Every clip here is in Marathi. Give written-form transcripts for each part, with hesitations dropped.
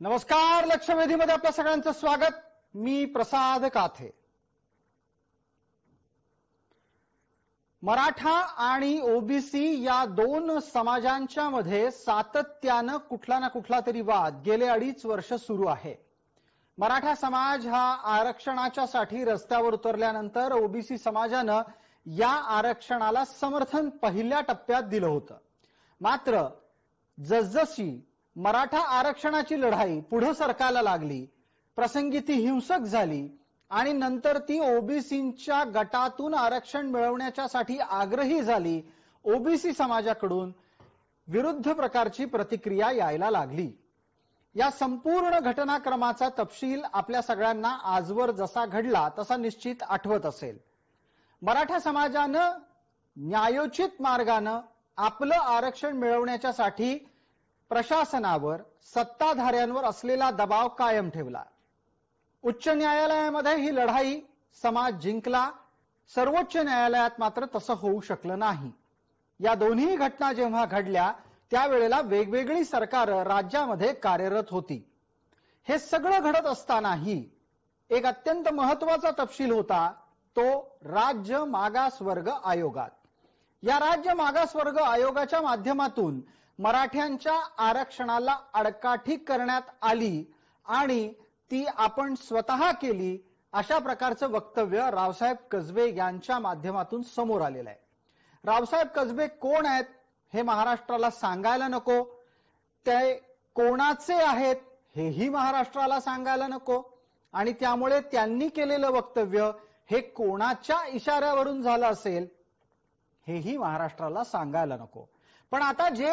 नमस्कार. लक्षवेधीमध्ये आपल्या सगळ्यांचं स्वागत. मी प्रसाद काथे. मराठा आणि ओबीसी या दोन समाजांच्या मध्ये सातत्यानं कुठला ना कुठला तरी वाद गेले 2.5 वर्ष सुरू आहे. मराठा समाज हा आरक्षणाच्यासाठी रस्त्यावर उतरल्यानंतर ओबीसी समाजानं या आरक्षणाला समर्थन पहिल्या टप्प्यात दिलं होतं. मात्र जसजशी मराठा आरक्षणाची लढाई पुढे सरकायला लागली, प्रसंगी ती हिंसक झाली आणि नंतर ती ओबीसींच्या गटातून आरक्षण मिळवण्याच्यासाठी आग्रही झाली, ओबीसी समाजाकडून विरुद्ध प्रकारची प्रतिक्रिया यायला लागली. या संपूर्ण घटनाक्रमाचा तपशील आपल्या सगळ्यांना आजवर जसा घडला तसा निश्चित आठवत असेल. मराठा समाजानं न्यायोचित मार्गानं आपलं आरक्षण मिळवण्याच्यासाठी प्रशासनावर, सत्ताधाऱ्यांवर असलेला दबाव कायम ठेवला. उच्च न्यायालयामध्ये ही लढाई समाज जिंकला. सर्वोच्च न्यायालयात मात्र तसं होऊ शकलं नाही. या दोन्ही घटना जेव्हा घडल्या त्यावेळेला वेगवेगळी सरकारं राज्यामध्ये कार्यरत होती. हे सगळं घडत असतानाही एक अत्यंत महत्वाचा तपशील होता, तो राज्य मागासवर्ग आयोगात. या राज्य मागासवर्ग आयोगाच्या माध्यमातून मराठ्यांच्या आरक्षणाला आडकाठी करण्यात आली आणि ती आपण स्वतः केली, अशा प्रकारचं वक्तव्य रावसाहेब कसबे यांच्या माध्यमातून समोर आलेलं आहे. रावसाहेब कसबे कोण आहेत हे महाराष्ट्राला सांगायला नको, ते कोणाचे आहेत हेही महाराष्ट्राला सांगायला नको आणि त्यामुळे त्यांनी केलेलं वक्तव्य हे कोणाच्या इशाऱ्यावरून झालं असेल हेही महाराष्ट्राला सांगायला नको. पण आता जे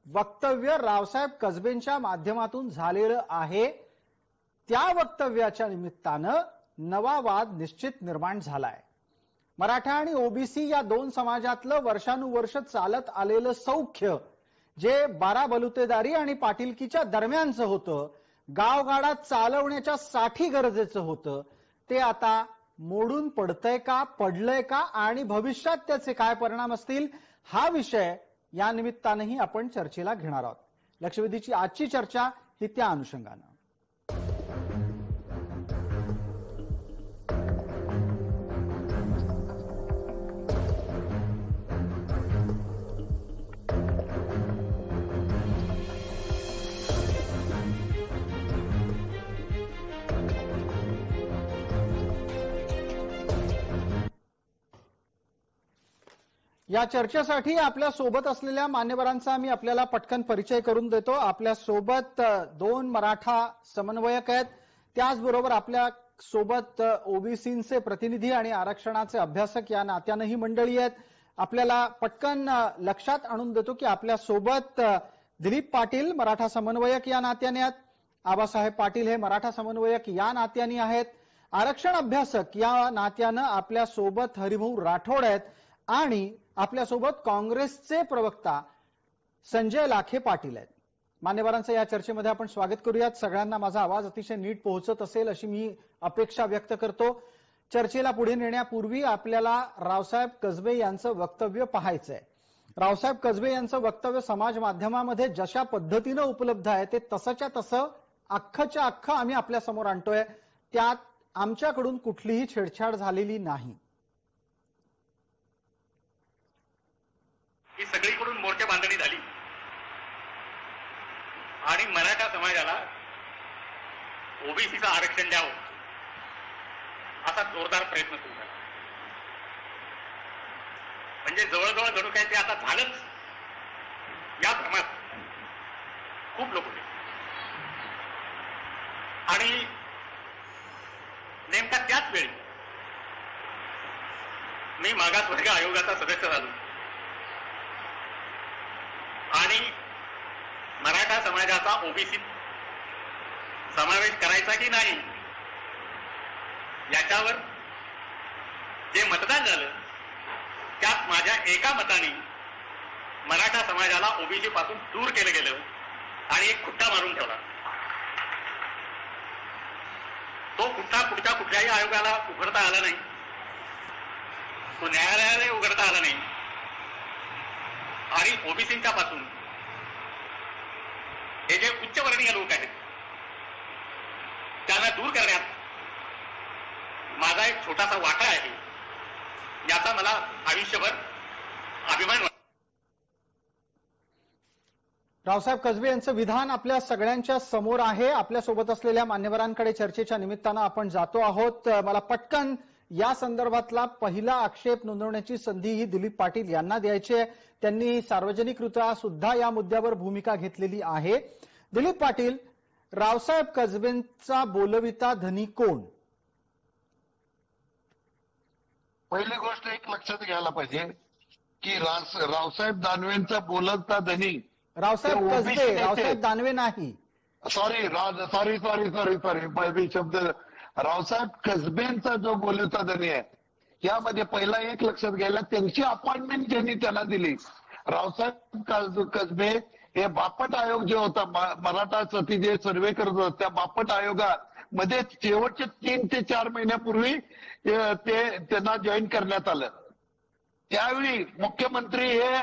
वक्तव्य रावसाहेब कसबेंच्या माध्यमातून झालेलं आहे त्या वक्तव्याच्या निमित्तानं नवा वाद निश्चित निर्माण झालाय. मराठा आणि ओबीसी या दोन समाजातलं वर्षानुवर्ष चालत आलेलं सौख्य, जे बारा बलुतेदारी आणि पाटीलकीच्या दरम्यानचं होतं, गावगाडात चालवण्याच्या साठी गरजेचं होतं, ते आता मोडून पडतंय का, पडलंय का आणि भविष्यात त्याचे काय परिणाम असतील हा विषय या निमित्तानंही आपण चर्चेला घेणार आहोत. लक्षवेधीची आजची चर्चा ही त्या अनुषंगानं. या चर्चेसाठी आपल्या सोबत असलेल्या मान्यवरांचा मी आपल्याला पटकन परिचय करून देतो. आपल्या सोबत दोन मराठा समन्वयक आहेत, त्याचबरोबर आपल्या सोबत ओबीसीचे प्रतिनिधी आणि आरक्षणाचे अभ्यासक या नात्यानं ही मंडळी आहेत. आपल्याला पटकन लक्षात आणून देतो की आपल्या सोबत दिलीप पाटील मराठा समन्वयक या नात्याने आहेत, आबासाहेब पाटील हे मराठा समन्वयक या नात्याने आहेत, आरक्षण अभ्यासक या नात्यानं आपल्या सोबत हरिभाऊ राठोड आहेत आणि आपल्यासोबत काँग्रेसचे प्रवक्ता संजय लाखे पाटील आहेत. मान्यवरांचं या चर्चेमध्ये आपण स्वागत करूयात. सगळ्यांना माझा आवाज अतिशय नीट पोहोचत असेल अशी मी अपेक्षा व्यक्त करतो. चर्चेला पुढे नेण्यापूर्वी आपल्याला रावसाहेब कसबे यांचं वक्तव्य पाहायचंय. रावसाहेब कसबे यांचं वक्तव्य समाज माध्यमामध्ये जशा पद्धतीनं उपलब्ध आहे ते तसंच्या तसं अख्खच्या अख्खं आम्ही आपल्या समोर आणतोय. त्यात आमच्याकडून कुठलीही छेडछाड झालेली नाही. ही सगळीकडून मोर्चा बांधणी झाली आणि मराठा समाजाला ओबीसीचं आरक्षण द्यावं असा जोरदार प्रयत्न सुरू झाला. म्हणजे जवळजवळ जणू काय ते आता झालंच या भ्रमात खूप लोक होते. आणि नेमका त्याच वेळी मी मागासवर्ग आयोगाचा सदस्य झालो आणि मराठा समाजाचा ओबीसी समावेश करायचा की नाही याच्यावर जे मतदान झालं त्यात माझ्या एका मताने मराठा समाजाला ओबीसी पासून दूर केलं गेलं आणि एक खुट्टा मारून ठेवला. तो खुट्टा पुढच्या कुठल्याही आयोगाला उघडता आला नाही, तो न्यायालयाला उघडता आला नाही आणि ओबीसींच्या पासून हे जे उच्चवर्णीय लोक आहेत त्यांना दूर करण्यात माझा एक छोटासा वाटा आहे, याचा मला आयुष्यभर अभिमान वाटतो. रावसाहेब कसबे यांचं विधान आपल्या सगळ्यांच्या समोर आहे. आपल्या सोबत असलेल्या मान्यवरांकडे चर्चेच्या निमित्तानं आपण जातो आहोत. मला पटकन या संदर्भातला पहिला आक्षेप नोंदवण्याची संधी ही दिलीप पाटील यांना द्यायची आहे. त्यांनी सार्वजनिकरित्या सुद्धा या मुद्द्यावर भूमिका घेतलेली आहे. दिलीप पाटील, रावसाहेब कसबेंचा बोलविता धनी कोण? पहिली गोष्ट एक लक्षात घ्यायला पाहिजे की रावसाहेब दानवेंचा बोलता धनी रावसाहेब कसबे, रावसाहेब दानवे नाही. सॉरी शब्द रावसाहेब कसबेंचा जो बोलता धनी आहे, यामध्ये पहिला एक लक्षात घ्यायला, त्यांची अपॉइंटमेंट ज्यांनी त्यांना दिली, रावसाहेब कसबे हे बापट आयोग जो होता, मराठा सती जे सर्वे करत होता, त्या बापट आयोगामध्ये शेवटचे 3 ते 4 महिन्यापूर्वी ते त्यांना जॉईन करण्यात आलं. त्यावेळी मुख्यमंत्री हे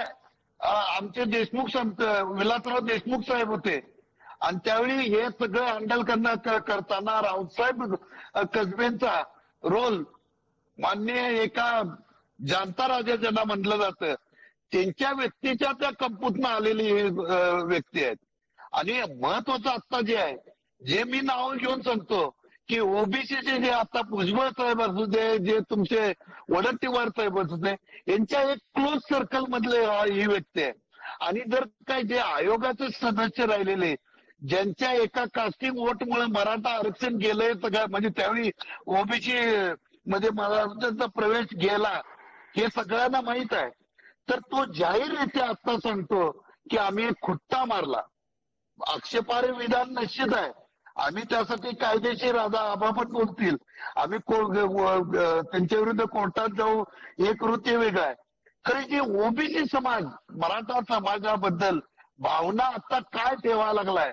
आमचे देशमुख विलासराव देशमुख साहेब होते आणि त्यावेळी हे सगळं हँडल करताना रावसाहेब कसबेंचा रोल मान्य एका जाणता राजा ज्यांना म्हटलं जातं, त्यांच्या व्यक्तीच्या त्या कंपूतनं आलेली व्यक्ती आहेत. आणि महत्वाचं आता जे आहे, जे मी नाव घेऊन सांगतो की ओबीसीचे जे आता भुजबळ साहेब असू दे, जे तुमचे वडट्टीवार साहेब असू दे, यांच्या एक क्लोज सर्कल मधले ही व्यक्ती आहे. आणि जर काय जे आयोगाचे सदस्य राहिलेले, ज्यांच्या एका कास्टिंग वोटमुळे मराठा आरक्षण गेलंय सगळं, म्हणजे त्यावेळी ओबीसी मध्ये मराठ्यांचा प्रवेश गेला, हे सगळ्यांना माहित आहे. तर तो जाहीररित्या आता सांगतो की आम्ही एक खुट्टा मारला. आक्षेपार्ह विधान निश्चित आहे, आम्ही त्यासाठी कायदेशीर आबापट बोलतील, आम्ही त्यांच्या विरुद्ध कोर्टात जाऊ, हे कृत्य वेगळं आहे. खरी जे ओबीसी समाज, मराठा समाजाबद्दल भावना आता काय ठेवायला लागलाय,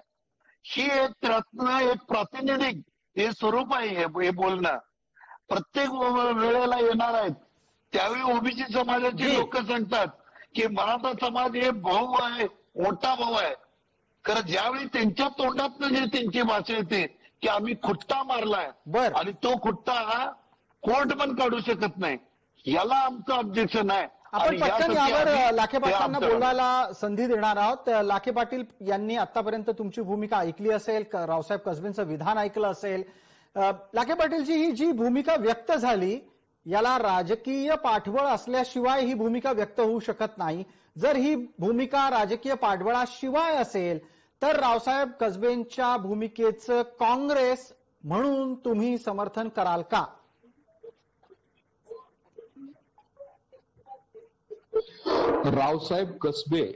ही एक त्यातनं एक प्रातिनिधिक हे स्वरूप आहे. हे बोलणं प्रत्येक वेळेला येणार आहेत. त्यावेळी ओबीसी समाजाची लोक सांगतात की मराठा समाज हे भाऊ आहे, मोठा भाऊ आहे. खरं ज्यावेळी त्यांच्या तोंडातनं जे त्यांची भाषा येते की आम्ही खुट्टा मारलाय, आणि तो खुट्टा हा कोर्ट पण काढू शकत नाही, याला आमचं ऑब्जेक्शन आहे. आपण पटकन यावर लाखे पाटलांना बोलायला संधी देणार आहोत. लाखे पाटील यांनी आतापर्यंत तुमची भूमिका ऐकली असेल, रावसाहेब कसबेंचं विधान ऐकलं असेल. लाखे पाटीलची ही जी भूमिका व्यक्त झाली, याला राजकीय पाठबळ असल्याशिवाय ही भूमिका व्यक्त होऊ शकत नाही. जर ही भूमिका राजकीय पाठबळाशिवाय असेल तर रावसाहेब कसबेंच्या भूमिकेचं काँग्रेस म्हणून तुम्ही समर्थन कराल का? रावसाहेब कसबे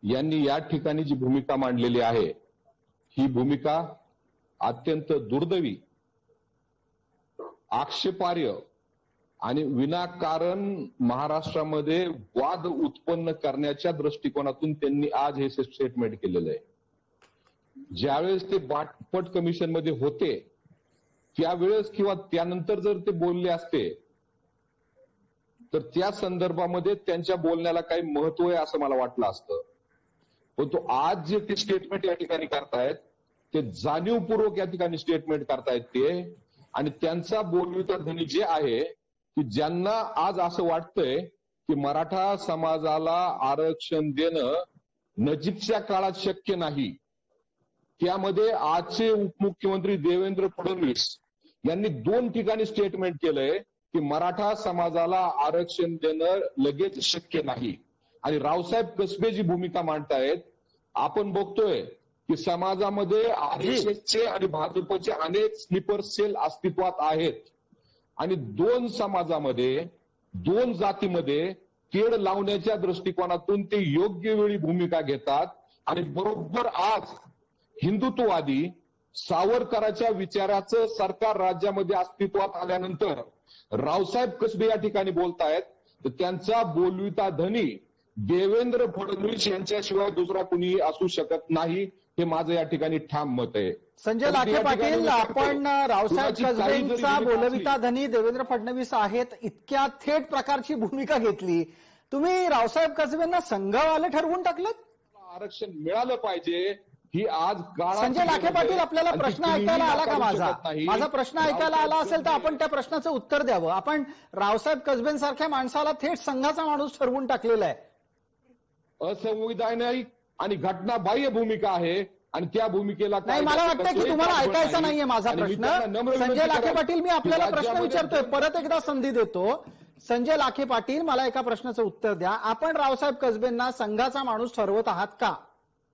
यांनी या ठिकाणी जी भूमिका मांडलेली आहे, ही भूमिका अत्यंत दुर्दैवी, आक्षेपार्ह आणि विनाकारण महाराष्ट्रामध्ये वाद उत्पन्न करण्याच्या दृष्टिकोनातून त्यांनी आज हे स्टेटमेंट केलेलं आहे. ज्यावेळेस ते बापट कमिशन मध्ये होते त्यावेळेस किंवा त्यानंतर जर ते बोलले असते तर त्या संदर्भामध्ये त्यांच्या बोलण्याला काही महत्व आहे असं मला वाटलं असतं. पण तो आज जे ते स्टेटमेंट या ठिकाणी करतायत ते जाणीवपूर्वक या ठिकाणी स्टेटमेंट करतायत ते, आणि त्यांचा बोलविता धनी जे आहे की ज्यांना आज असं वाटतंय की मराठा समाजाला आरक्षण देणं नजीकच्या काळात शक्य नाही, त्यामध्ये आजचे उपमुख्यमंत्री देवेंद्र फडणवीस यांनी 2 ठिकाणी स्टेटमेंट केलंय की मराठा समाजाला आरक्षण देणं लगेच शक्य नाही. आणि रावसाहेब कसबे जी भूमिका मांडतायत, आपण बघतोय की समाजामध्ये आरएसएसचे आणि भाजपचे अनेक स्लीपर सेल अस्तित्वात आहेत आणि 2 समाजामध्ये 2 जातीमध्ये तेढ लावण्याच्या दृष्टिकोनातून ते योग्य वेळी भूमिका घेतात. आणि बरोबर आज हिंदुत्ववादी सावरकरांच्या विचाराचं सरकार राज्यामध्ये अस्तित्वात आल्यानंतर रावसाहेब कसबे या ठिकाणी बोलतायत, तर त्यांचा बोलविता धनी देवेंद्र फडणवीस यांच्याशिवाय दुसरा कुणी असू शकत नाही, हे माझं या ठिकाणी ठाम मत आहे. संजय लाखे पाटील, आपण रावसाहेब कसबेंचा बोलविता धनी देवेंद्र फडणवीस आहेत इतक्या थेट प्रकारची भूमिका घेतली, तुम्ही रावसाहेब कसबेंना संघवाले ठरवून टाकलं. आरक्षण मिळालं पाहिजे ही आज काळाची संजय लाखे गरज पाटील आहे. आपल्याला आणि ती प्रश्न कुणीही ऐकायला आला का नाकारू माझा? शकत नाही. माझा प्रश्न ऐकायला आला असेल तर आपण त्या प्रश्नाचं उत्तर द्यावं. आपण रावसाहेब कसबेंसारख्या माणसाला थेट संघाचा माणूस ठरवून टाकलेला आहे. असंविधानिक आणि घटनाबाह्य भूमिका आहे आणि त्या भूमिकेला नाही, मला वाटतं की तुम्हाला ऐकायचा नाहीये माझा प्रश्न. संजय लाखे पाटील, मी आपल्याला प्रश्न विचारतोय, परत एकदा संधी देतो. संजय लाखे पाटील, मला एका प्रश्नाचं उत्तर द्या. आपण रावसाहेब कसबेंना संघाचा माणूस ठरवत आहात का?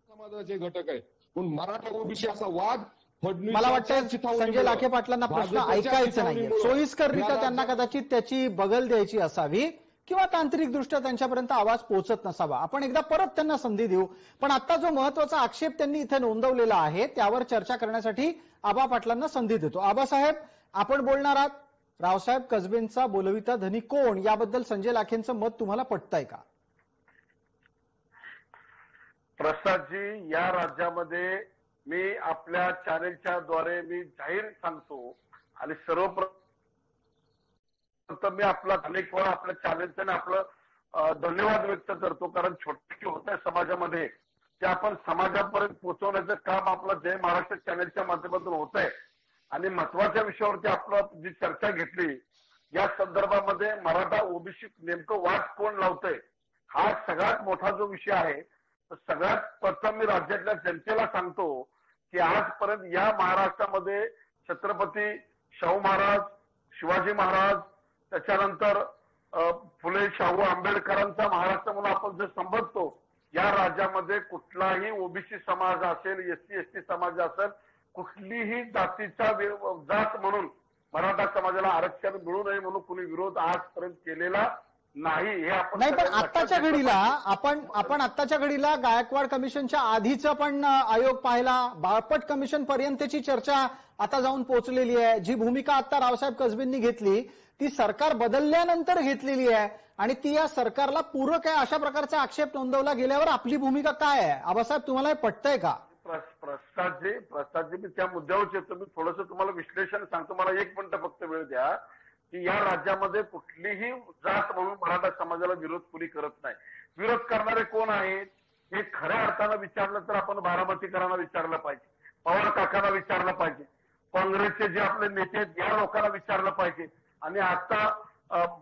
समाजाचे घटक आहे पण मराठा ओबीसी असा वाद फडणवीस, मला वाटतं संजय लाखे पाटलांना प्रश्न ऐकायचं नाहीये. सोयीस्कररित्या त्यांना कदाचित त्याची बगल द्यायची असावी किंवा तांत्रिकदृष्ट्या त्यांच्यापर्यंत आवाज पोहोचत नसावा. आपण एकदा परत त्यांना संधी देऊ. पण आता जो महत्वाचा आक्षेप त्यांनी इथे नोंदवलेला आहे त्यावर चर्चा करण्यासाठी आबा पाटलांना संधी देतो. आबासाहेब, आपण बोलणार आहात. रावसाहेब कसबेंचा बोलविता धनी कोण याबद्दल संजय लाखेंचं मत तुम्हाला पटतंय का? प्रसादजी, या राज्यामध्ये मी आपल्या चॅनेलच्या द्वारे मी जाहीर सांगतो आणि सर्वप्रथम मी आपला अनेक वेळा आपल्या चॅनेलचं आपलं धन्यवाद व्यक्त करतो, कारण छोटी होत आहे समाजामध्ये ते आपण समाजापर्यंत पोहोचवण्याचं काम आपलं जय महाराष्ट्र चॅनेलच्या माध्यमातून होत आहे. आणि महत्वाच्या विषयावरती आपलं जी चर्चा घेतली या संदर्भामध्ये मराठा ओबीसी नेमकं वाद कोण लावतंय हा सगळ्यात मोठा जो विषय आहे. सगळ्यात प्रथम मी राज्यातल्या जनतेला सांगतो की आजपर्यंत या महाराष्ट्रामध्ये छत्रपती शाहू महाराज, शिवाजी महाराज, त्याच्यानंतर फुले शाहू आंबेडकरांचा महाराष्ट्र म्हणून आपण जे संबोधतो, या राज्यामध्ये कुठलाही ओबीसी समाज असेल, एससी एसटी समाज असेल, कुठलीही जातीचा जात म्हणून मराठा समाजाला आरक्षण मिळू नये म्हणून कुणी विरोध आजपर्यंत केलेला नाही. हे आपण नाही, पण आत्ताच्या घडीला आपण आत्ताच्या घडीला गायकवाड कमिशनच्या आधीचं पण आयोग पाहिला, बाळपट कमिशन पर्यंतची चर्चा आता जाऊन पोहोचलेली आहे. जी भूमिका आता रावसाहेब कसबेंनी घेतली ती सरकार बदलल्यानंतर घेतलेली आहे आणि ती या सरकारला पूरक आहे अशा प्रकारचा आक्षेप नोंदवला गेल्यावर आपली भूमिका काय आहे? आबासाहेब, तुम्हाला हे पटतंय का? प्रसादजी, मी त्या मुद्द्यावर येतो. मी थोडंसं तुम्हाला विश्लेषण सांगतो. मला 1 मिनिट फक्त वेळ द्या. की या राज्यामध्ये कुठलीही जात म्हणून मराठा समाजाला विरोध कुणी करत नाही. विरोध करणारे कोण आहेत हे खऱ्या अर्थानं विचारलं तर आपण बारामतीकरांना विचारलं पाहिजे, पवार काकांना विचारलं पाहिजे, काँग्रेसचे जे आपले नेते आहेत या लोकांना विचारलं पाहिजे आणि आता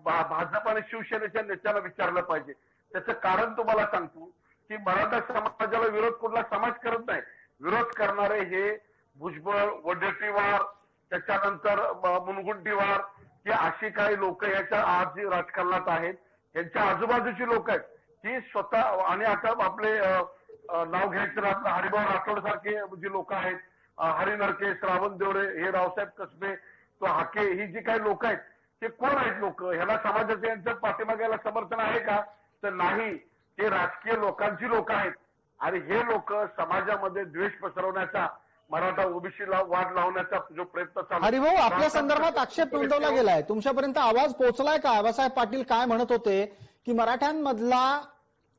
भाजप आणि शिवसेनेच्या नेत्यांना विचारलं पाहिजे. त्याचं कारण तुम्हाला सांगतो की मराठा समाजाला विरोध कुठला समाज करत नाही. विरोध करणारे हे भुजबळ, वडेट्टीवार, त्याच्यानंतर मुनगंटीवार, की अशी काही लोक याच्या आज जे राजकारणात आहेत यांच्या आजूबाजूची लोक आहेत की स्वतः, आणि आता आपले नाव घ्यायचं आपलं हरिभाऊ राठोड सारखे जी लोक आहेत, हरी नरके, श्रावण देवरे, हे रावसाहेब कसबे, तो हाके, ही जी काही लोक आहेत ते कोण आहेत लोक? ह्याला समाजाचं यांचं पाठीमागायला समर्थन आहे का? तर नाही. ते राजकीय लोकांची लोक आहेत आणि हे लोक समाजामध्ये द्वेष पसरवण्याचा, मराठा ओबीसीला वाद लावण्याचा जो प्रयत्न चालू. हरिभाऊ, आपल्या संदर्भात आक्षेप नोंदवला गेलाय, तुमच्यापर्यंत आवाज पोहोचलाय का? आबासाहेब पाटील काय म्हणत होते की मराठ्यांमधला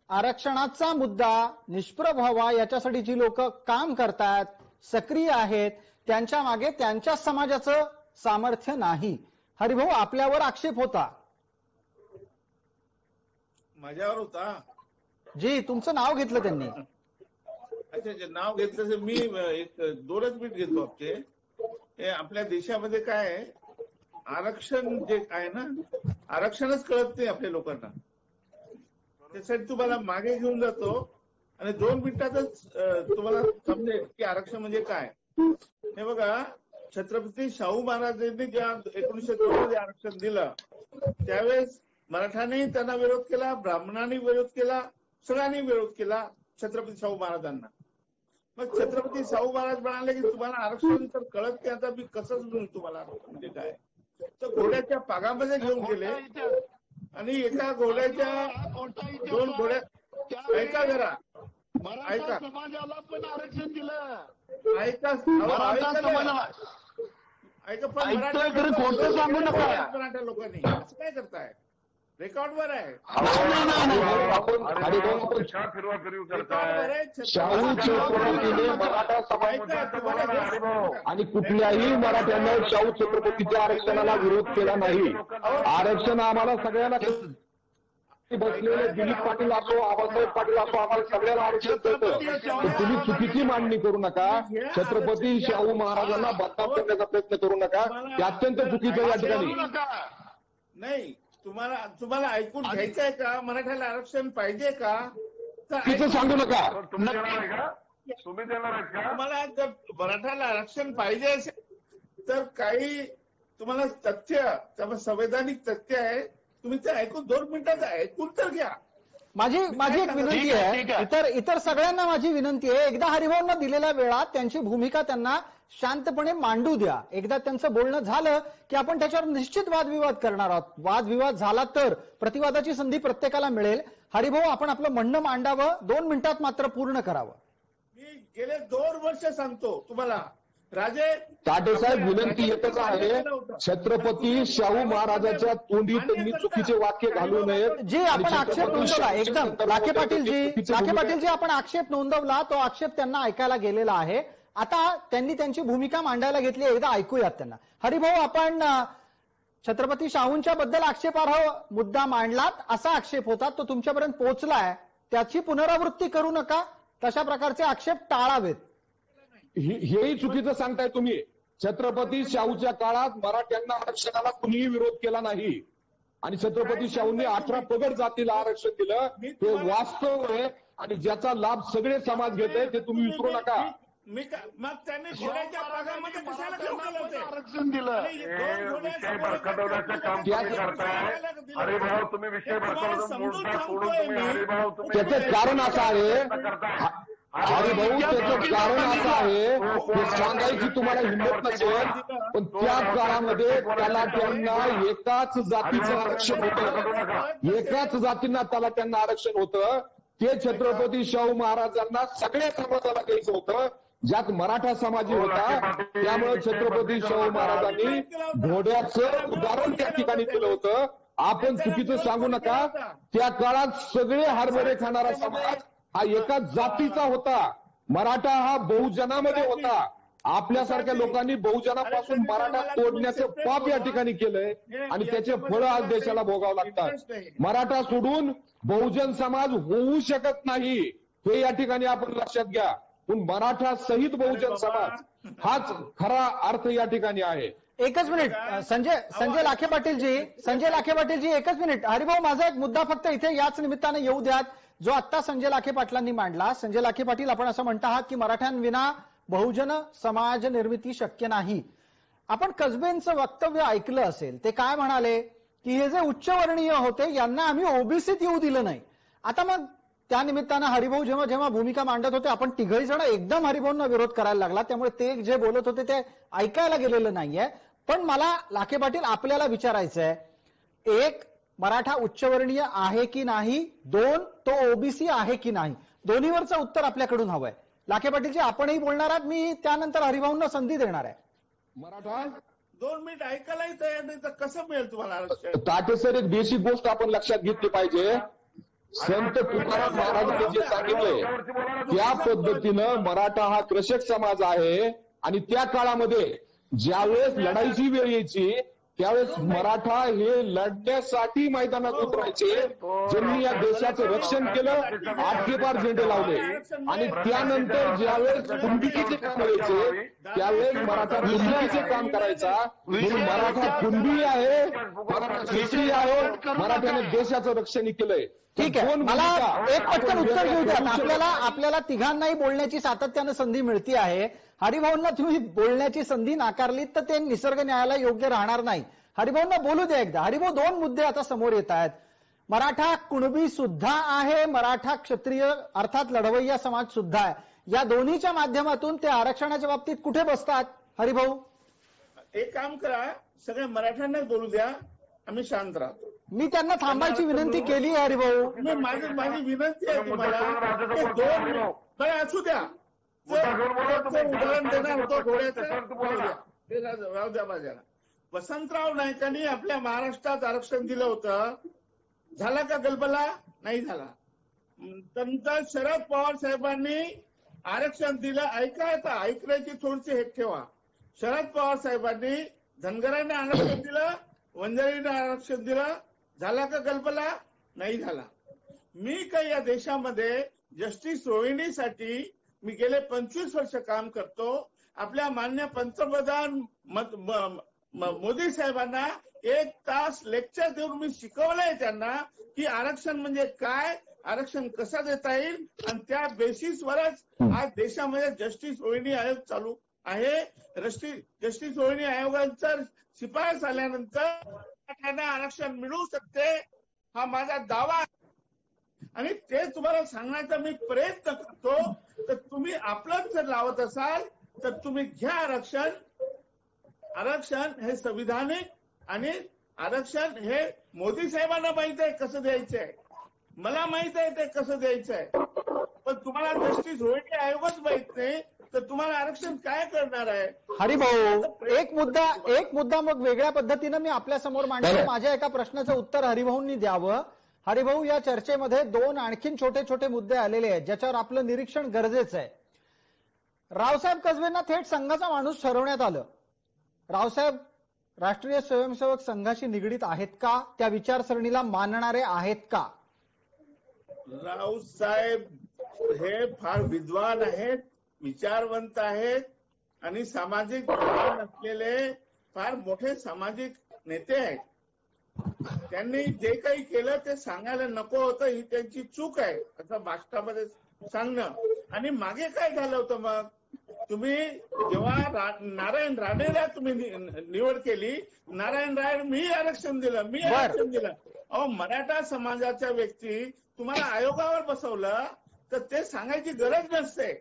आरक्षणाचा मुद्दा निष्प्रभ व्हावा याच्यासाठी जी लोक काम करतात, सक्रिय आहेत, त्यांच्या मागे त्यांच्या समाजाचं सामर्थ्य नाही. हरिभाऊ, आपल्यावर आक्षेप होता. माझ्यावर होता जी, तुमचं नाव घेतलं त्यांनी. अच्छा, नाव घेतलं तर मी 2च मिनिट घेतो. आपल्या देशामध्ये काय आहे, आरक्षण जे आहे ना, आरक्षणच कळत नाही आपल्या लोकांना. त्यासाठी तुम्हाला मागे घेऊन जातो आणि 2 मिनिटातच तुम्हाला समजेल की आरक्षण म्हणजे काय. हे बघा, छत्रपती शाहू महाराजांनी ज्या 1902 मध्ये आरक्षण दिलं त्यावेळेस मराठांनी त्यांना विरोध केला, ब्राह्मणांनी विरोध केला, सगळ्यांनी विरोध केला छत्रपती शाहू महाराजांना. मग छत्रपती शाहू महाराज म्हणाले की तुम्हाला आरक्षण तर कळत की आता मी कसं समजून तुम्हाला आरक्षण म्हणजे काय. तर घोड्याच्या पागामध्ये घेऊन गेले आणि एका घोड्याच्या 2 घोड्या, ऐका जरा, ऐका, समाजाला पण आरक्षण दिलं, ऐका, ऐका, पण मराठा लोकांनी असं काय करताय? रेकॉर्डवर आहे. आणि कुठल्याही मराठ्यानं शाहू छत्रपतीच्या आरक्षणाला विरोध केला नाही. आरक्षण आम्हाला सगळ्यांना बसलेले दिलीप पाटील असो, आबासाहेब पाटील असो, आम्हाला सगळ्याला आरक्षण देतं. तुम्ही चुकीची मांडणी करू नका. छत्रपती शाहू महाराजांना बदनाम करण्याचा प्रयत्न करू नका. ते अत्यंत चुकीचं या ठिकाणी. नाही, तुम्हाला ऐकून घ्यायचंय का? मराठ्याला आरक्षण पाहिजे का? तिचं सांगू नका. तुम्ही देणार आहे का? तुम्हाला जर मराठ्याला आरक्षण पाहिजे असेल तर काही तुम्हाला तथ्य, संवैधानिक तथ्य आहे, तुम्ही ते ऐकून 2 मिनिटात ऐकून तर घ्या. माझी एक विनंती आहे, इतर सगळ्यांना माझी विनंती आहे, एकदा हरिभाऊंना दिलेल्या वेळात त्यांची भूमिका त्यांना शांतपणे मांडू द्या. एकदा त्यांचं बोलणं झालं की आपण त्याच्यावर निश्चित वादविवाद करणार आहोत. वादविवाद झाला तर प्रतिवादाची संधी प्रत्येकाला मिळेल. हरिभाऊ, आपण आपलं म्हणणं मांडावं, 2 मिनिटात मात्र पूर्ण करावं. मी गेले 2 वर्ष सांगतो तुम्हाला, राजे ताटे साहेब, विनंती एकच आहे, छत्रपती शाहू महाराजांच्या तोंडी त्यांनी चुकीचे वाक्य घालू नयेत. जी आपण आक्षेप नोंदवला, एकदम लाखे पाटीलजी आपण आक्षेप नोंदवला, तो आक्षेप त्यांना ऐकायला गेलेला आहे. आता त्यांनी त्यांची भूमिका मांडायला घेतली, एकदा ऐकूयात त्यांना. हरिभाऊ, आपण छत्रपती शाहूंच्या बद्दल आक्षेपार्ह मुद्दा मांडलात, असा आक्षेप होता, तो तुमच्यापर्यंत पोहोचलाय, त्याची पुनरावृत्ती करू नका, तशा प्रकारचे आक्षेप टाळावेत. हेही चुकीचं सांगताय तुम्ही. छत्रपती शाहूच्या काळात मराठ्यांना आरक्षणाला कुणीही विरोध केला नाही आणि छत्रपती शाहूंनी 18 पगड जातीला आरक्षण दिलं. हे वास्तव आहे आणि ज्याचा लाभ सगळे समाज घेत आहे, ते तुम्ही विसरू नका. मग त्यांनी घोड्याच्या भागामध्ये कशाला आरक्षण दिलं? विषय भरकटवण्याचं काम तुम्ही करताय. हरिभाऊ, तुम्ही विषय त्याचं कारण असं आहे, हरिभाऊ, त्याचं कारण असं आहे, हे सांगायची तुम्हाला हिंमत नसेल, पण त्या काळामध्ये तलाट्यांना एकाच जातीचं आरक्षण होतं. एकाच जातींना तलाट्यांना आरक्षण होतं. ते छत्रपती शाहू महाराजांना सगळ्या समाजाला द्यायचं होतं, ज्यात मराठा समाजी होता. त्यामुळे छत्रपती शाहू महाराजांनी घोड्याचं उदाहरण त्या ठिकाणी दिलं होतं. आपण चुकीचं सांगू नका. त्या काळात सगळे हरभरे खाणारा समाज हा एकाच जातीचा होता. मराठा हा बहुजनामध्ये होता. आपल्यासारख्या लोकांनी बहुजनापासून मराठा तोडण्याचं पाप या ठिकाणी केलंय आणि त्याचे फळं आज देशाला भोगावं लागतात. मराठा सोडून बहुजन समाज होऊ शकत नाही, हे या ठिकाणी आपण लक्षात घ्या. पण मराठा सहित बहुजन समाज हाच खरा अर्थ या ठिकाणी आहे. एकच मिनिट, संजय लाखे पाटीलजी एकच मिनिट. हरिभाऊ, माझा एक मुद्दा फक्त इथे याच निमित्ताने येऊ द्यात, जो आता संजय लाखे पाटलांनी मांडला. संजय लाखे पाटील, आपण असं म्हणता आहात की मराठ्यांविना बहुजन समाज निर्मिती शक्य नाही. आपण कसबेंचं वक्तव्य ऐकलं असेल, ते काय म्हणाले की हे जे उच्चवर्णीय होते यांना आम्ही ओबीसीत येऊ दिलं नाही. आता मग त्या निमित्तानं हरिभाऊ जेव्हा भूमिका मांडत होते, आपण तिघही जण एकदम हरिभाऊंना विरोध करायला लागला, त्यामुळे ते जे बोलत होते ते ऐकायला गेलेलं नाहीये. पण मला लाखे पाटील आपल्याला विचारायचंय, 1, मराठा उच्चवर्णीय आहे की नाही, 2, तो ओबीसी आहे की नाही, दोन्हीवरचं उत्तर आपल्याकडून हवंय. लाखे पाटीलजी, आपणही बोलणार आहात, मी त्यानंतर हरिभाऊंना संधी देणार आहे. मराठा 2 मिनिट ऐकायलाही तयार नाही तर कसं मिळेल तुम्हाला आरक्षण? ताटे सर, एक बेसिक गोष्ट आपण लक्षात घेतली पाहिजे. संत तुकाराम महाराजांनी जे सांगितलंय त्या पद्धतीनं मराठा हा कृषक समाज आहे आणि त्या काळामध्ये ज्यावेळेस लढाईची वेळ यायची त्यावेळेस मराठा हे लढण्यासाठी मैदानात उतरायचे. ज्यांनी या देशाचं रक्षण केलं, 8 पार झेंडे लावले आणि त्यानंतर ज्यावेळेस कुणबिकीचे काम व्हायचे त्यावेळेस मराठा कुणबिकीचे काम करायचा. म्हणून मराठा कुणबी आहे, मराठा क्षेत्रीय आहे, मराठ्याने देशाचं रक्षण केलंय. ठीक आहे, मला एक पटकन उत्तर घेऊ द्या. आपल्याला तिघांनाही बोलण्याची सातत्यानं संधी मिळती आहे. हरिभाऊंना तुम्ही बोलण्याची संधी नाकारलीत तर ते निसर्ग न्यायाला योग्य राहणार नाही. हरिभाऊंना बोलू द्या एकदा. हरिभाऊ, 2 मुद्दे आता समोर येत आहेत. मराठा कुणबी सुद्धा आहे, मराठा क्षत्रिय अर्थात लढवय्या समाज सुद्धा आहे. या दोन्हीच्या माध्यमातून ते आरक्षणाच्या बाबतीत कुठे बसतात? हरिभाऊ, एक काम करा, सगळ्या मराठ्यांनाच बोलू द्या, आम्ही शांत राहतो. मी त्यांना थांबायची विनंती केली आहे. हरिभाऊ, माझी विनंती आहे तुम्हाला, 2 मिनिट असू द्या. उदाहरण देणार होतो घोड्याचं, राहू द्या माझ्याला. वसंतराव नाईकांनी आपल्या महाराष्ट्रात आरक्षण दिलं होतं, झाला का गलबला? नाही झाला. नंतर शरद पवार साहेबांनी आरक्षण दिलं. ऐकण्याची थोडीशी हेट ठेवा. शरद पवार साहेबांनी धनगरांना आरक्षण दिलं, वंजारीने आरक्षण दिलं, झाला का गलबला? नाही झाला. मी काही या देशामध्ये जस्टिस रोहिणीसाठी मी गेले 25 वर्ष काम करतो. आपल्या मान्य पंतप्रधान मोदी साहेबांना 1 तास लेक्चर देऊन मी शिकवलंय त्यांना की आरक्षण म्हणजे काय, आरक्षण कसं देता येईल, आणि त्या बेसिसवरच आज देशामध्ये जस्टिस रोहिणी आयोग चालू आहे. जस्टिस रोहिणी आयोगाचा शिफारस आल्यानंतर मराठ्यांना आरक्षण मिळू शकते, हा माझा दावा आहे. आणि ते तुम्हाला सांगण्याचा मी प्रयत्न करतो. तर तुम्ही आपलंच जर लावत असाल तर तुम्ही घ्या आरक्षण. आरक्षण हे संविधानिक, आणि आरक्षण हे मोदी साहेबांना माहित आहे कसं द्यायचंय, मला माहित आहे ते कसं द्यायचंय, पण तुम्हाला जस्टिस रोहिणी आयोगच माहित नाही तर तुम्हाला आरक्षण काय करणार आहे. हरिभाऊ, एक मुद्दा मग वेगळ्या पद्धतीनं मी आपल्या समोर मांडतो. माझ्या एका प्रश्नाचं उत्तर हरिभाऊंनी द्यावं. हरिभाऊ, या चर्चेमध्ये 2 आणखीन छोटे छोटे मुद्दे आलेले आहेत ज्याच्यावर आपलं निरीक्षण गरजेचं आहे. रावसाहेब कसबेंना थेट संघाचा माणूस ठरवण्यात आलं. रावसाहेब राष्ट्रीय स्वयंसेवक संघाशी निगडीत आहेत का? त्या विचारसरणीला मानणारे आहेत का? रावसाहेब हे फार विद्वान आहेत, विचारवंत आहेत, आणि सामाजिक भान असलेले फार मोठे सामाजिक नेते आहेत. त्यांनी जे काही केलं ते सांगायला नको होतं, ही त्यांची चूक आहे असं भाषणामध्ये सांगणं. आणि मागे काय झालं होतं मग, तुम्ही जेव्हा नारायण राणेला तुम्ही निवड केली, नारायण राणे मी आरक्षण दिलं. अहो, मराठा समाजाच्या व्यक्ती तुम्हाला आयोगावर बसवलं तर ते सांगायची गरज नसते.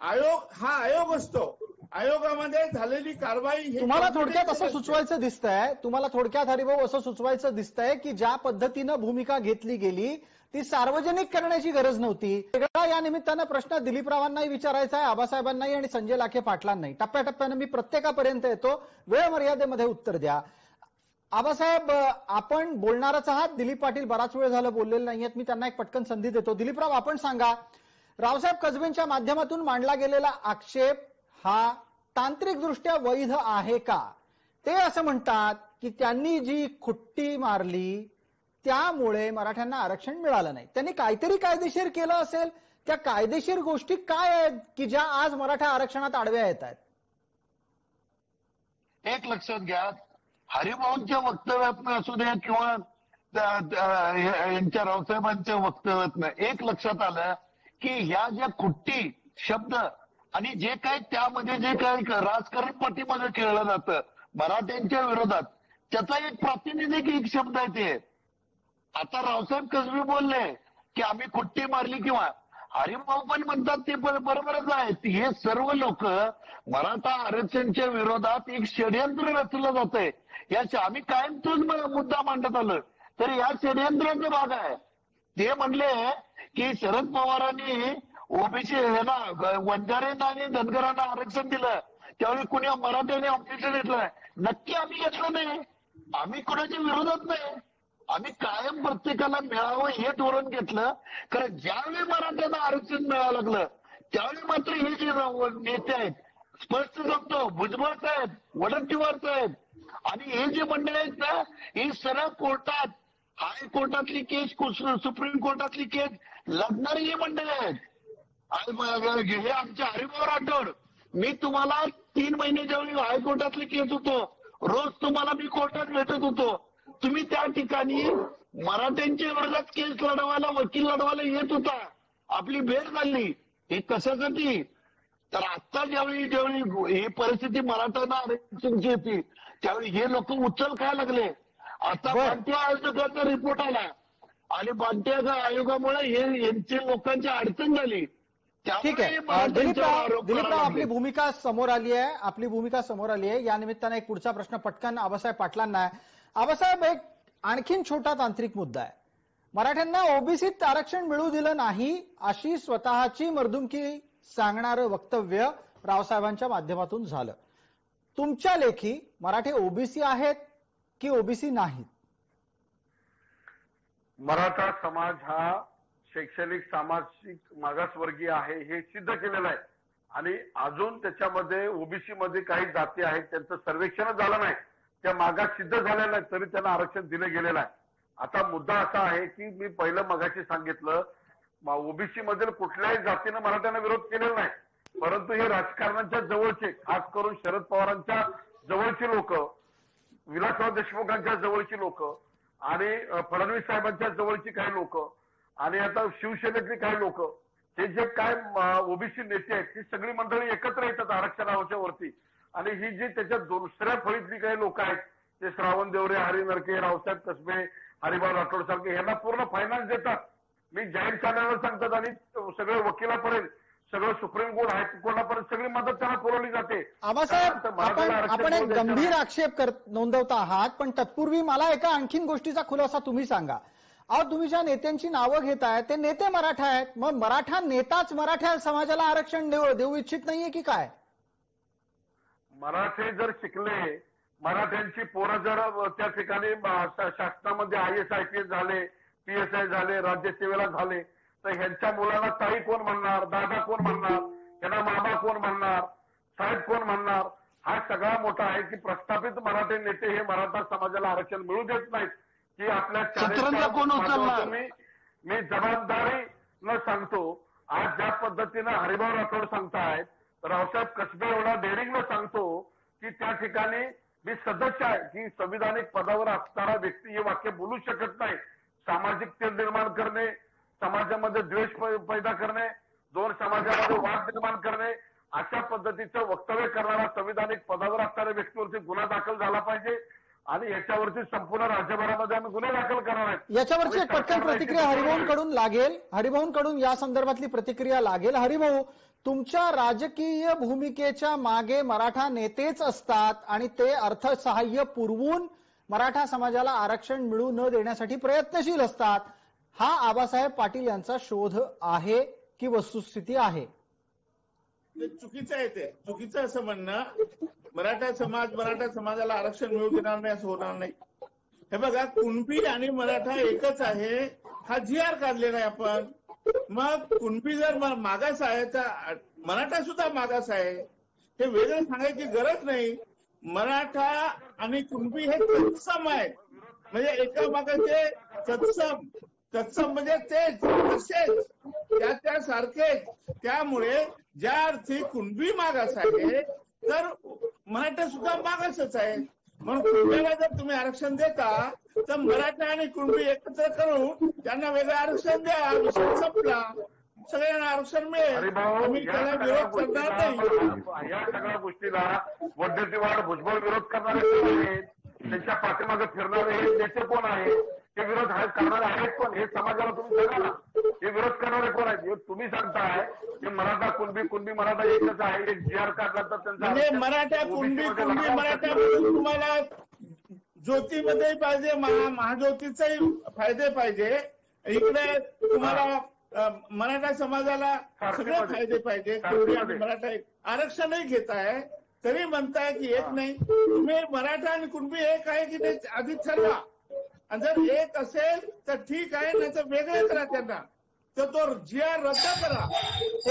आयोग हा आयोग असतो. आयोगामध्ये झालेली कारवाई तुम्हाला थोडक्यात असं सुचवायचं दिसतंय, हरिभाऊ असं सुचवायचं दिसतंय की ज्या पद्धतीनं भूमिका घेतली गेली ती सार्वजनिक करण्याची गरज नव्हती. वेगळा या निमित्तानं प्रश्न दिलीपरावांनाही विचारायचा आहे, आबासाहेबांनाही आणि संजय लाखे पाटलांनाही. टप्प्याटप्प्यानं मी प्रत्येकापर्यंत येतो, वेळ मर्यादेमध्ये उत्तर द्या. आबासाहेब, आपण बोलणारच आहात. दिलीप पाटील बराच वेळ झालं बोललेले नाहीयेत, मी त्यांना एक पटकन संधी देतो. दिलीपराव, आपण सांगा, रावसाहेब कसबेंच्या माध्यमातून मांडला गेलेला आक्षेप हा तांत्रिक दृष्ट्या वैध आहे का? ते असं म्हणतात की त्यांनी जी खुट्टी मारली त्यामुळे मराठ्यांना आरक्षण मिळालं नाही. त्यांनी काहीतरी कायदेशीर केलं असेल. त्या कायदेशीर गोष्टी काय आहेत की ज्या आज मराठा आरक्षणात आडव्या येत आहेत? एक लक्षात घ्या, हरिभाऊंच्या वक्तव्यातनं असू द्या किंवा यांच्या रावसाहेबांच्या वक्तव्यातनं एक लक्षात आलं की ह्या ज्या खुट्टी शब्द आणि जे काही त्यामध्ये जे काही राजकारण पाठीमागे खेळलं जातं मराठ्यांच्या विरोधात, त्याचा एक प्रातिनिधिक एक शब्द आहे ते. आता रावसाहेब कसबे बोलले की आम्ही खुट्टी मारली, किंवा हरिभाऊ पण म्हणतात ते बरोबरच आहे. हे सर्व लोक मराठा आरक्षणच्या विरोधात एक षडयंत्र रचलं जातंय. आम्ही कायम तोच मुद्दा मांडत आलो, तर या षडयंत्राचा भाग आहे. ते म्हणले की शरद पवारांनी ओबीसी वंजारेंना आणि धनगरांना आरक्षण दिलं, त्यावेळी कुणी मराठ्याने ऑब्जेक्शन घेतलं. नक्की आम्ही घेतलं नाही, आम्ही कुणाच्या विरोधात नाही. आम्ही कायम प्रत्येकाला मिळावं हे धोरण घेतलं. कारण ज्यावेळी मराठ्यांना आरक्षण मिळावं लागलं त्यावेळी मात्र हे जे नेते आहेत, स्पष्ट सांगतो, भुजबळ साहेब, वडट्टीवार साहेब आणि हे जे मंडळ आहेत ना, ही सरळ कोर्टात, हायकोर्टातली केस, सुप्रीम कोर्टातली केस लढणारी ही मंडळ आहेत. हे आमचे हरिभाऊ राठोड, मी तुम्हाला 3 महिने ज्यावेळी हायकोर्टातली केस होतो, रोज तुम्हाला मी कोर्टात भेटत होतो. तुम्ही त्या ठिकाणी मराठ्यांच्या विरोधात केस लढवायला, वकील लढवायला येत होता. आपली भेट झाली. हे कशासाठी? तर आता ज्यावेळी ही परिस्थिती मराठ्यांना आरक्षणची होती त्यावेळी हे लोक उचल खायला लागले. आता बांटिया आयोगाचा रिपोर्ट आला आणि बांटिया आयोगामुळे यांची लोकांची अडचण झाली. ठीक आहे दिलीपराव, आपली भूमिका समोर आली आहे. या निमित्ताने एक पुढचा प्रश्न पटकन आबासाहेब पाटलांना आहे. आबासाहेब, एक आणखीन छोटा तांत्रिक मुद्दा आहे. मराठ्यांना ओबीसीत आरक्षण मिळू दिलं नाही अशी स्वतःची मर्दुमकी सांगणारं वक्तव्य रावसाहेबांच्या माध्यमातून झालं. तुमच्या लेखी मराठे ओबीसी आहेत की ओबीसी नाहीत? मराठा समाज हा शैक्षणिक सामाजिक मागासवर्गीय आहे हे सिद्ध केलेलं आहे. आणि अजून त्याच्यामध्ये ओबीसी मध्ये काही जाती आहेत त्यांचं सर्वेक्षण झालं नाही, त्या मागास सिद्ध झालेल्या आहेत, तरी त्यांना आरक्षण दिलं गेलेलं आहे. आता मुद्दा असा आहे की मी पहिलं मगाशी सांगितलं ओबीसी मधील कुठल्याही जातीनं मराठ्यांना विरोध केलेला नाही, परंतु हे राजकारणाच्या जवळचे, खास करून शरद पवारांच्या जवळची लोक, विलासराव देशमुखांच्या जवळची लोक आणि फडणवीस साहेबांच्या जवळची काही लोक आणि आता शिवसेनेतली काही लोक, हे जे काय ओबीसी नेते आहेत ती सगळी मंडळी एकत्र येतात आरक्षणाच्या वरती आणि ही जी त्याच्या दुसऱ्या फळीतली काही लोक आहेत ते श्रावण देवरे, हरी नरके, रावसाहेब कसबे, हरिभाऊ राठोड सारखे यांना पूर्ण फायनान्स देतात. मी जाहीर चॅनलवर सांगतात आणि सगळे वकिलापर्यंत, सगळं सुप्रीम कोर्ट, हायकोर्टापर्यंत सगळी मदत त्यांना पुरवली जाते. आबासाहेब, आपण एक गंभीर आक्षेप नोंदवता आहात, पण तत्पूर्वी मला एका आणखीन गोष्टीचा खुलासा तुम्ही सांगा. तुम्ही ज्या नेत्यांची नावं घेताय ते नेते मराठा आहेत, मग मराठा नेताच मराठा समाजाला आरक्षण देऊ इच्छित नाहीये की काय? मराठे जर शिकले, मराठ्यांची पोरं जर त्या ठिकाणी शासनामध्ये IAS IPS झाले, PSI झाले, राज्यसेवेला झाले, तर ह्यांच्या मुलाला ताई कोण म्हणणार, दादा कोण म्हणणार, यांना मामा कोण म्हणणार, साहेब कोण म्हणणार? हा सगळा मोठा आहे की प्रस्थापित मराठी नेते हे मराठा समाजाला आरक्षण मिळू देत नाहीत की आपल्या मी जबाबदारी न सांगतो. आज ज्या पद्धतीनं हरिभाऊ राठोड सांगतायत, रावसाहेब कसबे एवढा डेअरिंगनं सांगतो की त्या ठिकाणी मी सदस्य आहे की संविधानिक पदावर असणारा व्यक्ती हे वाक्य बोलू शकत नाही. सामाजिक तेढ निर्माण करणे, समाजामध्ये द्वेष पैदा करणे, दोन समाजामध्ये वाद निर्माण करणे, अशा पद्धतीचं वक्तव्य करणारा संविधानिक पदावर असणाऱ्या व्यक्तीवरती गुन्हा दाखल झाला पाहिजे आणि याच्यावरती संपूर्ण राज्यभरामध्ये आम्ही गुन्हे दाखल करणार आहेत. याच्यावरची एक पटकन प्रतिक्रिया हरिभाऊंकडून लागेल. हरिभाऊंकडून या संदर्भातली प्रतिक्रिया लागेल. हरिभाऊ, तुमच्या राजकीय भूमिकेच्या मागे मराठा नेतेच असतात आणि ते अर्थसहाय्य पुरवून मराठा समाजाला आरक्षण मिळू न देण्यासाठी प्रयत्नशील असतात. हा आबासाहेब पाटील यांचा शोध आहे की वस्तुस्थिती आहे? चुकीचं आहे, ते चुकीचं असं म्हणणं. मराठा समाजाला आरक्षण मिळू देणार नाही असं होणार नाही. हे बघा, कुणबी आणि मराठा एकच आहे हा GR काढलेला आहे आपण. मग कुणबी जर मागास आहे तर मराठा सुद्धा मागास आहे, हे वेगळं सांगायची गरज नाही. मराठा आणि कुणबी हे तत्सम आहे, म्हणजे एका मागाचे तत्सम म्हणजे तेच तसेच त्यासारखेच. त्यामुळे ज्या अर्थी कुणबी मागास आहे तर मराठा सुद्धा मागासच आहे. म्हणून कुणब्याला जर तुम्ही आरक्षण देता तर मराठा आणि कुणबी एकत्र करून त्यांना वेगळं आरक्षण द्या, विषय संपला, सगळ्यांना आरक्षण मिळेल. आम्ही त्याला विरोध करणार नाही. या सगळ्या गोष्टीला वैद्यकीयवाद भुजबळ विरोध करणारे कोण आहेत, त्यांच्या पाठीमागे फिरणारे हे नेते कोण आहेत, हे विरोध करणारे आहेत पण हे समाजाला तुम्ही सांगा ना, हे विरोध करणारे कोण आहेत? तुम्ही सांगताय की मराठा कुणबी मराठा एकच आहे, एक GR काढला तर त्यांचा म्हणजे मराठा कुणबी मराठा तुम्हाला ज्योतीमध्ये पाहिजे, महाज्योतीचाही फायदे पाहिजे, इकडे तुम्हाला मराठा समाजाला सगळे फायदे पाहिजे. कुणबी आणि मराठा आरक्षणही घेताय तरी म्हणताय की एक नाही. तुम्ही मराठा आणि कुणबी एक आहे की नाही आधी ठरवा, आणि जर एक असेल तर ठीक आहे, नाही तर वेगळे करा त्यांना, तर तो GR रद्द करा.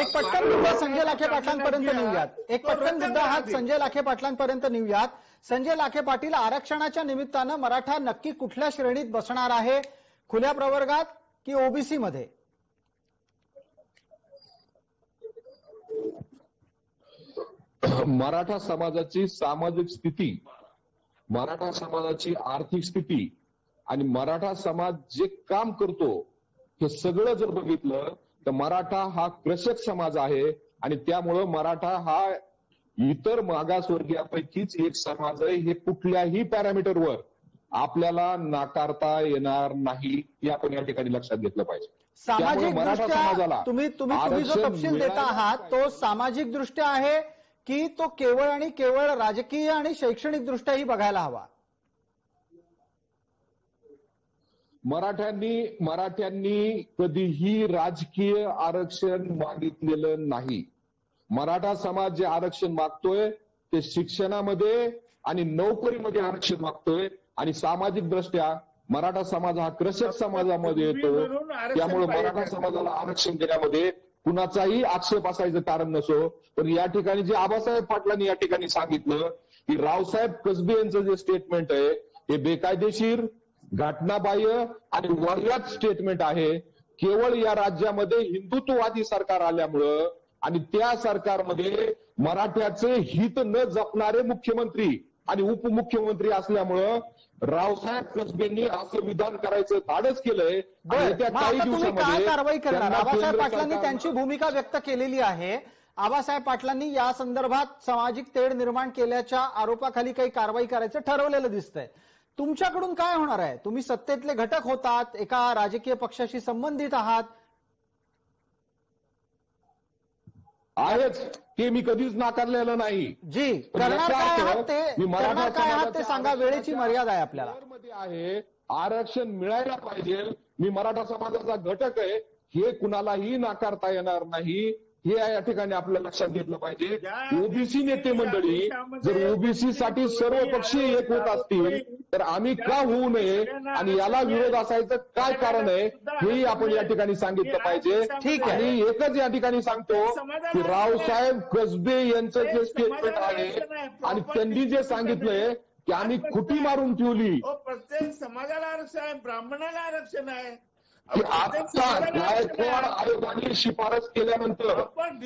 एक पटकन मुद्दा संजय लाखे पाटलांपर्यंत नेऊयात. एक पटकन मुद्दा हा संजय लाखे पाटलांपर्यंत नेऊयात. संजय लाखे पाटील, आरक्षणाच्या निमित्तानं मराठा नक्की कुठल्या श्रेणीत बसणार आहे, खुल्या प्रवर्गात की ओबीसी मध्ये? मराठा समाजाची सामाजिक स्थिती, मराठा समाजाची आर्थिक स्थिती आणि मराठा समाज जे काम करतो हे सगळं जर बघितलं तर मराठा हा कृषक समाज आहे आणि त्यामुळं मराठा हा इतर मागासवर्गीयापैकीच एक समाज आहे. हे कुठल्याही पॅरामीटरवर आपल्याला नाकारता येणार नाही, हे आपण या ठिकाणी लक्षात घेतलं पाहिजे. सामाजिक दृष्ट्या तुम्ही जो तपशील देता आहात तो सामाजिक दृष्ट्या आहे की तो केवळ आणि केवळ राजकीय आणि शैक्षणिक दृष्ट्याही बघायला हवा? मराठ्यांनी कधीही राजकीय आरक्षण मागितलेलं नाही. मराठा समाज जे आरक्षण मागतोय ते शिक्षणामध्ये आणि नोकरीमध्ये आरक्षण मागतोय आणि सामाजिक दृष्ट्या मराठा समाज हा कृषक समाजामध्ये येतो. त्यामुळे मराठा समाजाला आरक्षण देण्यामध्ये कुणाचाही आक्षेप असायचं कारण नसो. पण या ठिकाणी जे आबासाहेब पाटलांनी या ठिकाणी सांगितलं की रावसाहेब कसबे यांचं जे स्टेटमेंट आहे हे बेकायदेशीर, घटनाबाह्य आणि वर्यात स्टेटमेंट आहे. केवळ या राज्यामध्ये हिंदुत्ववादी सरकार आल्यामुळं आणि त्या सरकारमध्ये मराठ्याचे हित न जपणारे मुख्यमंत्री आणि उपमुख्यमंत्री असल्यामुळं रावसाहेब कसबेंनी असं विधान करायचं धाडस केलंय. येत्या काही दिवसांमध्ये काय कारवाई करणार? आबासाहेब पाटलांनी त्यांची भूमिका व्यक्त केलेली आहे. आबासाहेब पाटलांनी या संदर्भात सामाजिक तेढ निर्माण केल्याच्या आरोपाखाली काही कारवाई करायचं ठरवलेलं दिसतंय. तुमच्याकडून काय होणार आहे? तुम्ही सत्तेतले घटक होतात, एका राजकीय पक्षाशी संबंधित आहात. आहेच ते मी कधीच नाकारलेलं नाही. जी करणार काय आहात ते सांगा. वेळेची मर्यादा आहे आपल्याला. आहे आरक्षण मिळायला पाहिजे. मी मराठा समाजाचा घटक आहे हे कुणालाही नाकारता येणार नाही. हे या ठिकाणी आपल्या लक्षात घेतलं पाहिजे. ओबीसी नेते मंडळी जर ओबीसी साठी सर्व पक्षीय एक होत असतील तर आम्ही का होऊ नये आणि याला विरोध असायचं काय कारण आहे हेही आपण या ठिकाणी सांगितलं पाहिजे. ठीक आहे. आणि एकच या ठिकाणी सांगतो की रावसाहेब कसबे यांचं जे स्टेटमेंट आहे आणि त्यांनी जे सांगितलंय की आम्ही खुटी मारून ठेवली. प्रत्येक समाजाला आरक्षण आहे, ब्राह्मणाला आरक्षण आहे. आता गायकवाड आयोगाने शिफारस केल्यानंतर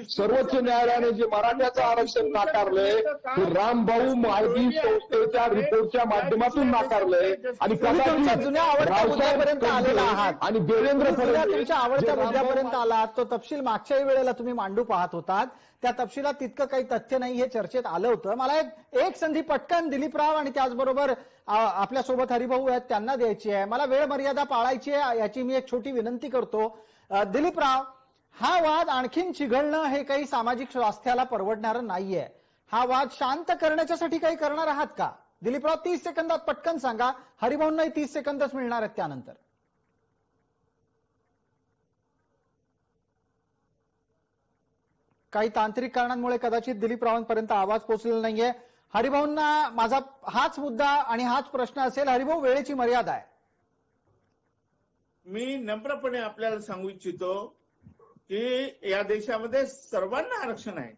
सर्वोच्च न्यायालयाने जे मराठ्याचं आरक्षण नाकारलंय ते रामभाऊ म्हाळगी संस्थेच्या रिपोर्टच्या माध्यमातून नाकारलंय. आणि जुन्या आवडत्या मुद्द्यापर्यंत आलेला आहात आणि देवेंद्र फडणवीस तुमच्या आवडत्या मुद्द्यापर्यंत आलात. तो तपशील मागच्याही वेळेला तुम्ही मांडू पाहत होतात. त्या तपशिलात तितकं काही तथ्य नाही हे चर्चेत आलं होतं. मला एक संधी पटकन दिलीपराव आणि त्याचबरोबर आपल्यासोबत हरिभाऊ आहेत त्यांना द्यायची आहे. मला वेळ मर्यादा पाळायची आहे याची मी एक छोटी विनंती करतो. दिलीपराव, हा वाद आणखीन चिघळणं हे काही सामाजिक स्वास्थ्याला परवडणारं नाहीये. हा वाद शांत करण्याच्यासाठी काही करणार आहात का? दिलीपराव 30 सेकंदात पटकन सांगा. हरिभाऊंनाही 30 सेकंदच मिळणार आहेत त्यानंतर. काही तांत्रिक कारणांमुळे कदाचित दिलीपरावांपर्यंत आवाज पोहोचलेला नाहीये. हरिभाऊंना माझा हाच मुद्दा आणि हाच प्रश्न असेल. हरिभाऊ, वेळेची मर्यादा आहे. मी नम्रपणे आपल्याला सांगू इच्छितो की या देशामध्ये सर्वांना आरक्षण आहे.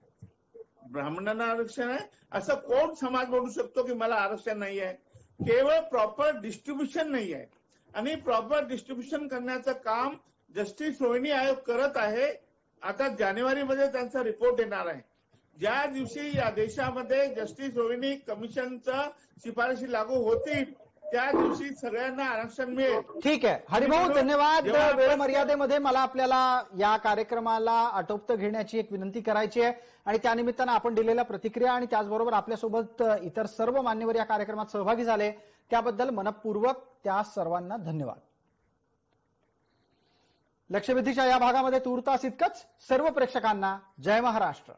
ब्राह्मणांना आरक्षण आहे असं कोण समाज म्हणू शकतो की मला आरक्षण नाही आहे? केवळ प्रॉपर डिस्ट्रीब्युशन नाही आहे. आणि प्रॉपर डिस्ट्रीब्युशन करण्याचं काम जस्टिस रोहिणी आयोग करत आहे. आता जानेवारीमध्ये त्यांचा रिपोर्ट येणार आहे. ज्या दिवशी या देशामध्ये जस्टिस रोहिणी कमिशनच्या शिफारशी लागू होतील त्या दिवशी सगळ्यांना आरक्षण मिळेल. ठीक आहे हरिभाऊ, धन्यवाद. वेळ मर्यादेमध्ये मला आपल्याला या कार्यक्रमाला आटोपतं घेण्याची एक विनंती करायची आहे आणि त्यानिमित्तानं आपण दिलेल्या प्रतिक्रिया आणि त्याचबरोबर आपल्यासोबत इतर सर्व मान्यवर या कार्यक्रमात सहभागी झाले त्याबद्दल मनपूर्वक त्या सर्वांना धन्यवाद. लक्षवेधीच्या या भागामध्ये तूर्तास इतकंच. सर्व प्रेक्षकांना जय महाराष्ट्र.